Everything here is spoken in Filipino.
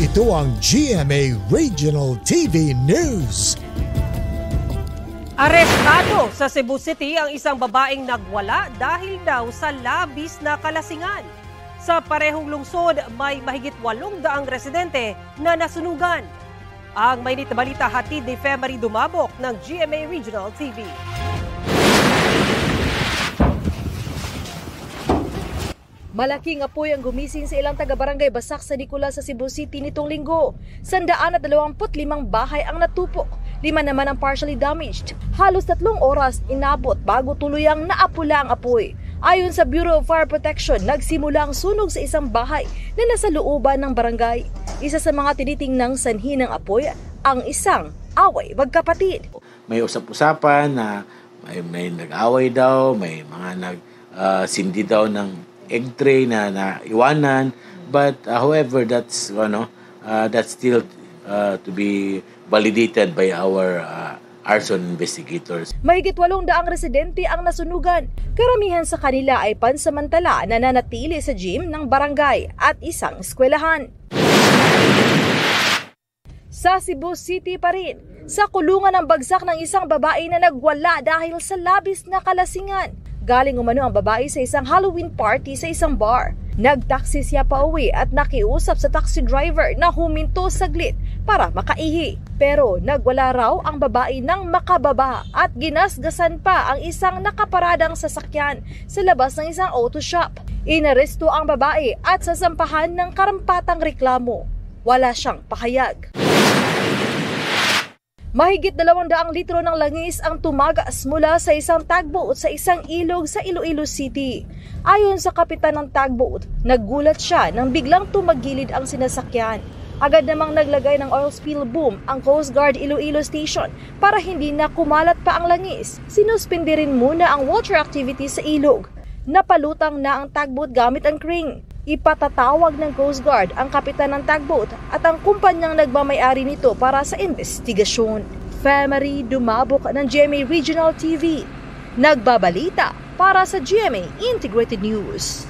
Ito ang GMA Regional TV News. Arestado sa Cebu City ang isang babaeng nagwala dahil daw sa labis na kalasingan. Sa parehong lungsod, may mahigit 800 residente na nasunugan. Ang mainit na balita hatid ni Femarie Dumabok ng GMA Regional TV. Malaking apoy ang gumising sa ilang taga-barangay Basak sa Nicolas sa Cebu City nitong linggo. 125 bahay ang natupok, 5 naman ang partially damaged. Halos 3 oras inabot bago tuluyang naapula ang apoy. Ayon sa Bureau of Fire Protection, nagsimula ang sunog sa isang bahay na nasa looban ng barangay. Isa sa mga tinitingnang sanhi ng apoy, ang isang away magkapatid. May usap-usapan na may nag-away daw, may mga sindi daw ng egg tray na iwanan, but however that's still to be validated by our arson investigators. Mahigit 800 residente ang nasunugan. Karamihan sa kanila ay pansamantala na nanatili sa gym ng barangay at isang eskwelahan. Sa Cebu City pa rin, sa kulungan ng bagsak ng isang babae na nagwala dahil sa labis na kalasingan. Galing umano ang babae sa isang Halloween party sa isang bar. Nagtaksi siya pa uwi at nakiusap sa taxi driver na huminto saglit para makaihi. Pero nagwala raw ang babae nang makababa at ginasgasan pa ang isang nakaparadang sasakyan sa labas ng isang auto shop. Inaresto ang babae at sasampahan ng karampatang reklamo. Wala siyang pahayag. Mahigit 200 litro ng langis ang tumagas mula sa isang tugboat sa isang ilog sa Iloilo City. Ayon sa kapitan ng tugboat, naggulat siya nang biglang tumagilid ang sinasakyan. Agad namang naglagay ng oil spill boom ang Coast Guard Iloilo Station para hindi na kumalat pa ang langis. Sinuspindi rin muna ang water activity sa ilog. Napalutang na ang tugboat gamit ang crane. Ipatatawag ng Coast Guard ang kapitan ng tugboat at ang kumpanyang nagmamay-ari nito para sa investigasyon. Femarie Dumabok ng GMA Regional TV. Nagbabalita para sa GMA Integrated News.